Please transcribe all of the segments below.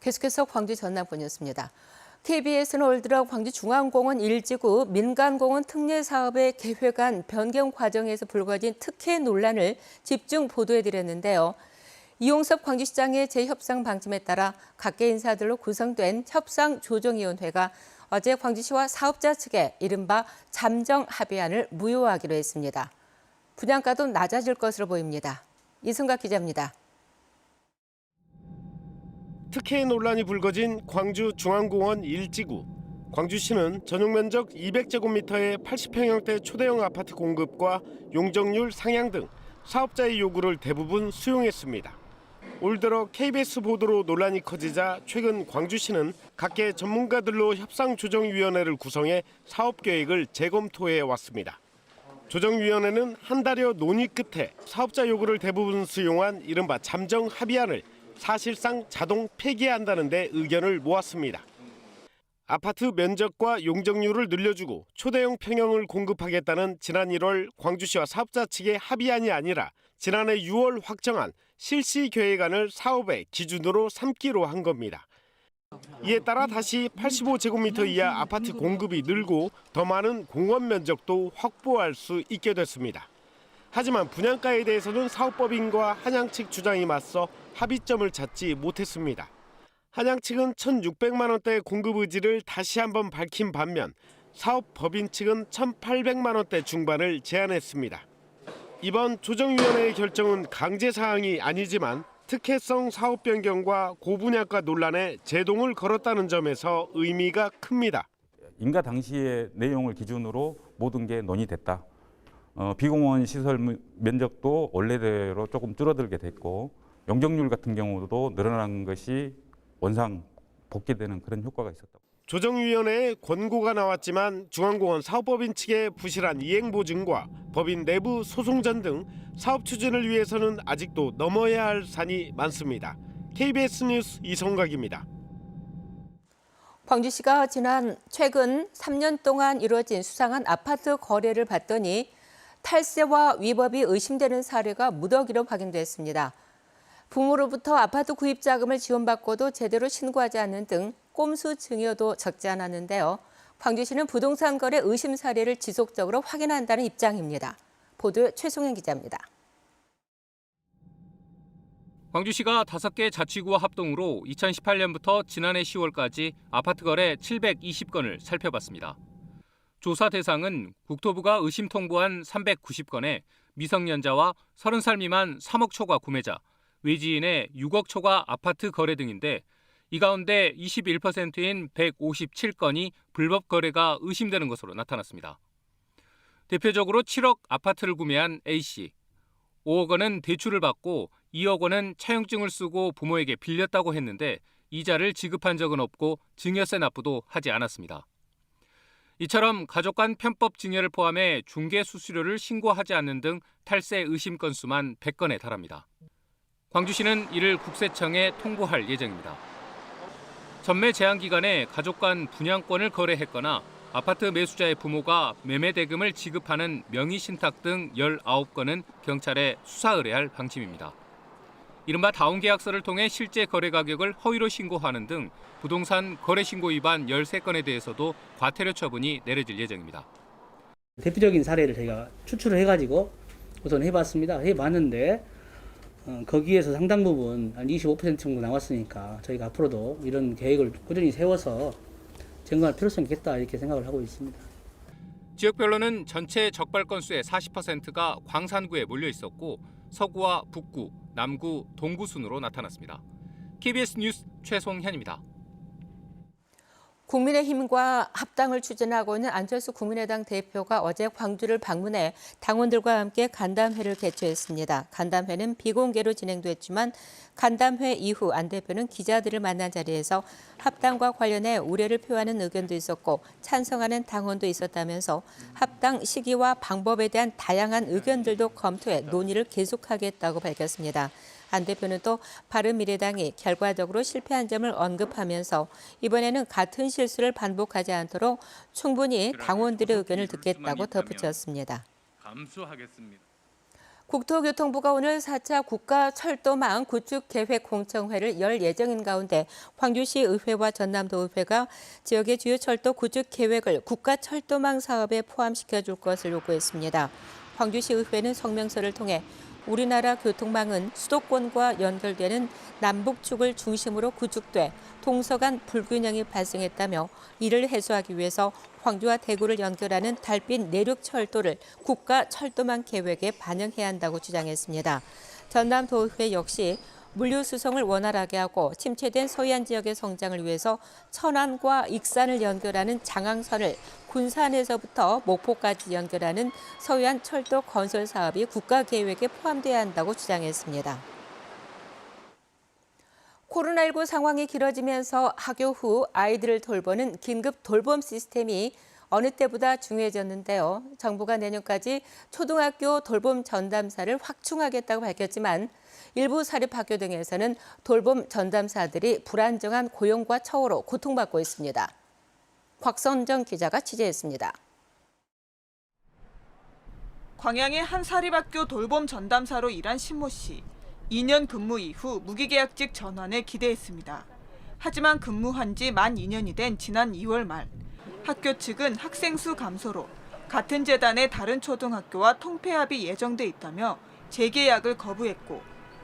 계속해서 광주 전남권이었습니다. KBS는 올 들어 광주중앙공원 1지구 민간공원 특례 사업의 계획안 변경 과정에서 불거진 특혜 논란을 집중 보도해드렸는데요. 이용섭 광주시장의 재협상 방침에 따라 각계 인사들로 구성된 협상조정위원회가 어제 광주시와 사업자 측에 이른바 잠정 합의안을 무효하기로 했습니다. 분양가도 낮아질 것으로 보입니다. 이승각 기자입니다. 특혜 논란이 불거진 광주중앙공원 1지구. 광주시는 전용면적 200제곱미터의 80평형대 초대형 아파트 공급과 용적률 상향 등 사업자의 요구를 대부분 수용했습니다. 올 들어 KBS 보도로 논란이 커지자 최근 광주시는 각계 전문가들로 협상조정위원회를 구성해 사업계획을 재검토해 왔습니다. 조정위원회는 한 달여 논의 끝에 사업자 요구를 대부분 수용한 이른바 잠정 합의안을 사실상 자동 폐기한다는 데 의견을 모았습니다. 아파트 면적과 용적률을 늘려주고 초대형 평형을 공급하겠다는 지난 1월 광주시와 사업자 측의 합의안이 아니라 지난해 6월 확정한 실시 계획안을 사업의 기준으로 삼기로 한 겁니다. 이에 따라 다시 85제곱미터 이하 아파트 공급이 늘고 더 많은 공원 면적도 확보할 수 있게 됐습니다. 하지만 분양가에 대해서는 사업법인과 한양 측 주장이 맞서 합의점을 찾지 못했습니다. 한양 측은 1,600만 원대 공급 의지를 다시 한번 밝힌 반면 사업법인 측은 1,800만 원대 중반을 제안했습니다. 이번 조정위원회의 결정은 강제 사항이 아니지만 특혜성 사업 변경과 고분양가 논란에 제동을 걸었다는 점에서 의미가 큽니다. 인가 당시의 내용을 기준으로 모든 게 논의됐다. 비공원 시설 면적도 원래대로 조금 줄어들게 됐고 용적률 같은 경우도 늘어난 것이 원상 복귀되는 그런 효과가 있었다. 조정위원회에 권고가 나왔지만 중앙공원 사업법인 측의 부실한 이행 보증과 법인 내부 소송전 등 사업 추진을 위해서는 아직도 넘어야 할 산이 많습니다. KBS 뉴스 이성각입니다. 광주시가 최근 3년 동안 이루어진 수상한 아파트 거래를 봤더니 탈세와 위법이 의심되는 사례가 무더기로 확인됐습니다. 부모로부터 아파트 구입 자금을 지원받고도 제대로 신고하지 않는 등 꼼수 증여도 적지 않았는데요. 광주시는 부동산 거래 의심 사례를 지속적으로 확인한다는 입장입니다. 보도에 최송현 기자입니다. 광주시가 5개 자치구와 합동으로 2018년부터 지난해 10월까지 아파트 거래 720건을 살펴봤습니다. 조사 대상은 국토부가 의심 통보한 390건에 미성년자와 30살 미만 3억 초과 구매자, 외지인의 6억 초과 아파트 거래 등인데 이 가운데 21%인 157건이 불법 거래가 의심되는 것으로 나타났습니다. 대표적으로 7억 아파트를 구매한 A씨, 5억 원은 대출을 받고 2억 원은 차용증을 쓰고 부모에게 빌렸다고 했는데 이자를 지급한 적은 없고 증여세 납부도 하지 않았습니다. 이처럼 가족 간 편법 증여를 포함해 중개 수수료를 신고하지 않는 등 탈세 의심 건수만 100건에 달합니다. 광주시는 이를 국세청에 통보할 예정입니다. 전매 제한 기간에 가족 간 분양권을 거래했거나 아파트 매수자의 부모가 매매 대금을 지급하는 명의 신탁 등 19건은 경찰에 수사 의뢰할 방침입니다. 이른바 다운 계약서를 통해 실제 거래 가격을 허위로 신고하는 등 부동산 거래 신고 위반 13건에 대해서도 과태료 처분이 내려질 예정입니다. 대표적인 사례를 저희가 추출을 해가지고 우선 해봤습니다. 해봤는데 거기에서 상당 부분 한 25% 정도 나왔으니까 저희가 앞으로도 이런 계획을 꾸준히 세워서 점검할 필요성이 있겠다 이렇게 생각을 하고 있습니다. 지역별로는 전체 적발 건수의 40%가 광산구에 몰려 있었고 서구와 북구, 남구, 동구 순으로 나타났습니다. KBS 뉴스 최송현입니다. 국민의힘과 합당을 추진하고 있는 안철수 국민의당 대표가 어제 광주를 방문해 당원들과 함께 간담회를 개최했습니다. 간담회는 비공개로 진행됐지만 간담회 이후 안 대표는 기자들을 만난 자리에서 합당과 관련해 우려를 표하는 의견도 있었고 찬성하는 당원도 있었다면서 합당 시기와 방법에 대한 다양한 의견들도 검토해 논의를 계속하겠다고 밝혔습니다. 안 대표는 또 바른미래당이 결과적으로 실패한 점을 언급하면서 이번에는 같은 실수를 반복하지 않도록 충분히 당원들의 의견을 듣겠다고 덧붙였습니다. 감수하겠습니다. 국토교통부가 오늘 4차 국가철도망 구축계획 공청회를 열 예정인 가운데 광주시 의회와 전남도의회가 지역의 주요 철도 구축 계획을 국가철도망 사업에 포함시켜줄 것을 요구했습니다. 광주시 의회는 성명서를 통해 우리나라 교통망은 수도권과 연결되는 남북축을 중심으로 구축돼 동서 간 불균형이 발생했다며 이를 해소하기 위해서 광주와 대구를 연결하는 달빛 내륙철도를 국가철도망 계획에 반영해야 한다고 주장했습니다. 전남도의회 역시 물류 수송을 원활하게 하고 침체된 서해안 지역의 성장을 위해서 천안과 익산을 연결하는 장항선을 군산에서부터 목포까지 연결하는 서해안 철도 건설 사업이 국가계획에 포함돼야 한다고 주장했습니다. 코로나19 상황이 길어지면서 학교 후 아이들을 돌보는 긴급 돌봄 시스템이 어느 때보다 중요해졌는데요. 정부가 내년까지 초등학교 돌봄 전담사를 확충하겠다고 밝혔지만 일부 사립학교 등에서는 돌봄 전담사들이 불안정한 고용과 처우로 고통받고 있습니다. 곽선정 기자가 취재했습니다. 광양의 한 사립학교 돌봄 전담사로 일한 신모 씨. 2년 근무 이후 무기계약직 전환을 기대했습니다. 하지만 근무한 지 만 2년이 된 지난 2월 말 학교 측은 학생 수 감소로 같은 재단의 다른 초등학교와 통폐합이 예정돼 있다며 재계약을 거부했고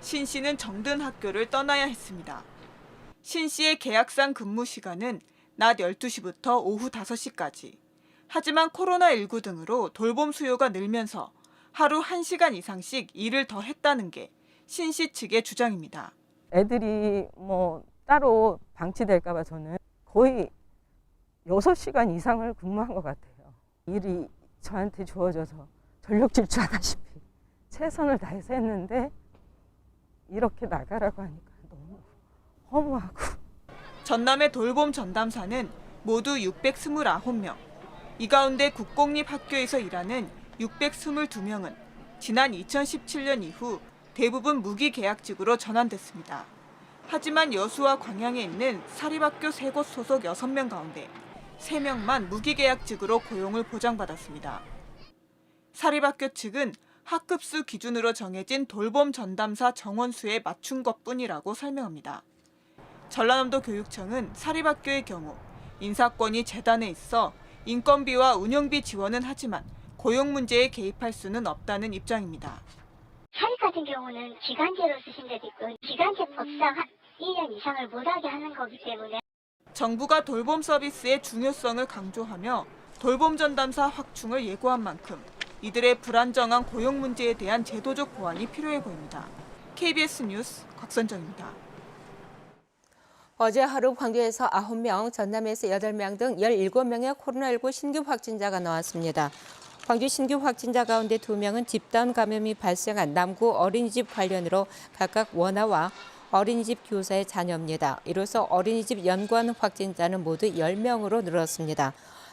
신 씨는 정든 학교를 떠나야 했습니다. 신 씨의 계약상 근무 시간은 낮 12시부터 오후 5시까지. 하지만 코로나19 등으로 돌봄 수요가 늘면서 하루 1시간 이상씩 일을 더 했다는 게 신 씨 측의 주장입니다. 애들이 따로 방치될까 봐 저는 거의 6시간 이상을 근무한 것 같아요. 일이 저한테 주어져서 전력 질주하다시피 최선을 다해서 했는데 이렇게 나가라고 하니까 너무 허무하고. 전남의 돌봄 전담사는 모두 629명. 이 가운데 국공립학교에서 일하는 622명은 지난 2017년 이후 대부분 무기계약직으로 전환됐습니다. 하지만 여수와 광양에 있는 사립학교 3곳 소속 6명 가운데 3명만 무기계약직으로 고용을 보장받았습니다. 사립학교 측은 학급수 기준으로 정해진 돌봄 전담사 정원수에 맞춘 것뿐이라고 설명합니다. 전라남도 교육청은 사립학교의 경우 인사권이 재단에 있어 인건비와 운영비 지원은 하지만 고용 문제에 개입할 수는 없다는 입장입니다. 사립 같은 경우는 기간제로 쓰신 데도 있고 기간제법상 1년 이상을 못하게 하는 거기 때문에 정부가 돌봄 서비스의 중요성을 강조하며 돌봄 전담사 확충을 예고한 만큼 이들의 불안정한 고용 문제에 대한 제도적 보완이 필요해 보입니다. KBS 뉴스 곽선정입니다. 어제 하루 광주에서 9명, 전남에서 8명 등 17명의 코로나19 신규 확진자가 나왔습니다. 광주 신규 확진자 가운데 2명은 집단 감염이 발생한 남구 어린이집 관련으로 각각 원아와 어린이집 교사의 자녀입니다. 이로써 어린이집 연관 확진자는 모두 10명으로 늘었습니다.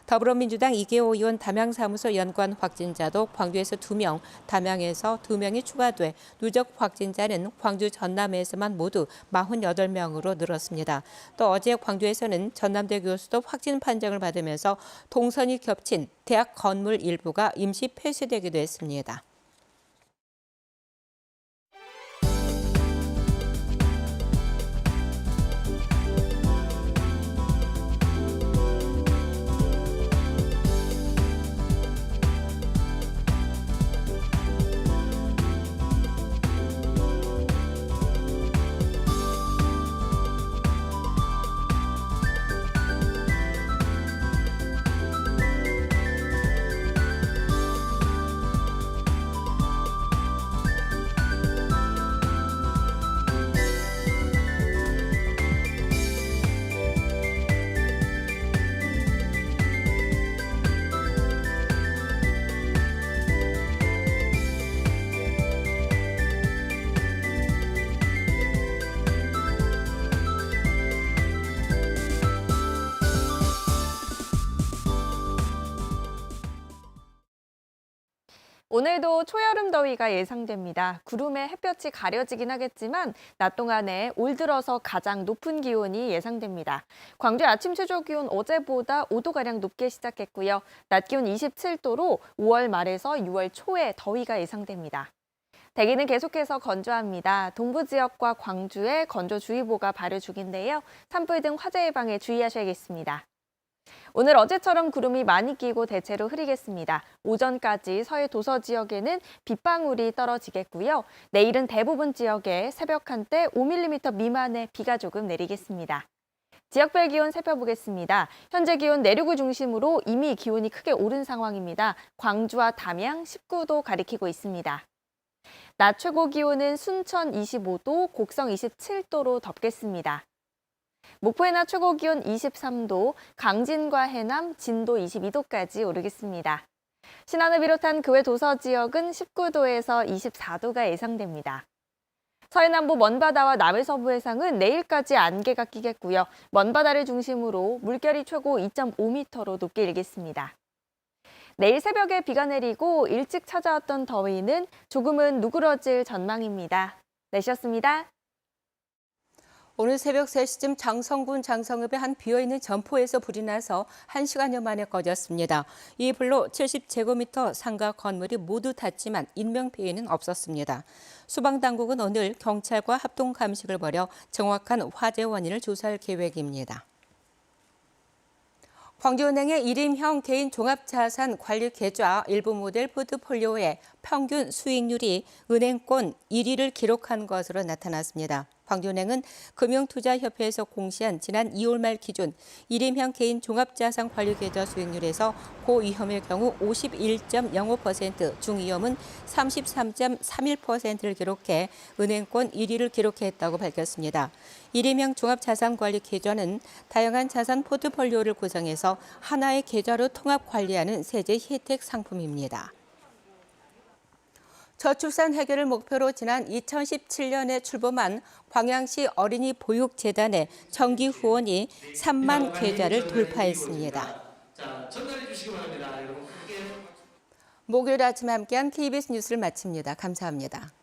더불어민주당 이계호 의원 담양사무소 연관 확진자도 광주에서 2명, 담양에서 2명이 추가돼 누적 확진자는 광주 전남에서만 모두 48명으로 늘었습니다. 또 어제 광주에서는 전남대 교수도 확진 판정을 받으면서 동선이 겹친 대학 건물 일부가 임시 폐쇄되기도 했습니다. 오늘도 초여름 더위가 예상됩니다. 구름에 햇볕이 가려지긴 하겠지만 낮 동안에 올 들어서 가장 높은 기온이 예상됩니다. 광주 아침 최저 기온 어제보다 5도가량 높게 시작했고요. 낮 기온 27도로 5월 말에서 6월 초에 더위가 예상됩니다. 대기는 계속해서 건조합니다. 동부 지역과 광주에 건조주의보가 발효 중인데요. 산불 등 화재 예방에 주의하셔야겠습니다. 오늘 어제처럼 구름이 많이 끼고 대체로 흐리겠습니다. 오전까지 서해 도서 지역에는 빗방울이 떨어지겠고요. 내일은 대부분 지역에 새벽 한때 5mm 미만의 비가 조금 내리겠습니다. 지역별 기온 살펴보겠습니다. 현재 기온 내륙을 중심으로 이미 기온이 크게 오른 상황입니다. 광주와 담양 19도 가리키고 있습니다. 낮 최고 기온은 순천 25도, 곡성 27도로 덥겠습니다. 목포의 낮 최고 기온 23도, 강진과 해남, 진도 22도까지 오르겠습니다. 신안을 비롯한 그 외 도서 지역은 19도에서 24도가 예상됩니다. 서해남부 먼바다와 남해서부 해상은 내일까지 안개가 끼겠고요. 먼바다를 중심으로 물결이 최고 2.5m로 높게 일겠습니다. 내일 새벽에 비가 내리고 일찍 찾아왔던 더위는 조금은 누그러질 전망입니다. 날씨였습니다. 오늘 새벽 3시쯤 장성군 장성읍의 한 비어있는 점포에서 불이 나서 1시간여 만에 꺼졌습니다. 이 불로 70제곱미터 상가 건물이 모두 탔지만 인명피해는 없었습니다. 소방당국은 오늘 경찰과 합동 감식을 벌여 정확한 화재 원인을 조사할 계획입니다. 광주은행의 1인형 개인 종합자산 관리 계좌 일부 모델 포트폴리오의 평균 수익률이 은행권 1위를 기록한 것으로 나타났습니다. 광주은행은 금융투자협회에서 공시한 지난 2월 말 기준 1인형 개인 종합자산 관리 계좌 수익률에서 고위험의 경우 51.05%, 중위험은 33.31%를 기록해 은행권 1위를 기록했다고 밝혔습니다. 1인형 종합자산 관리 계좌는 다양한 자산 포트폴리오를 구성해서 하나의 계좌로 통합 관리하는 세제 혜택 상품입니다. 저출산 해결을 목표로 지난 2017년에 출범한 광양시 어린이 보육재단의 정기 후원이 3만 계좌를 돌파했습니다. 목요일 아침 함께한 KBS 뉴스를 마칩니다. 감사합니다.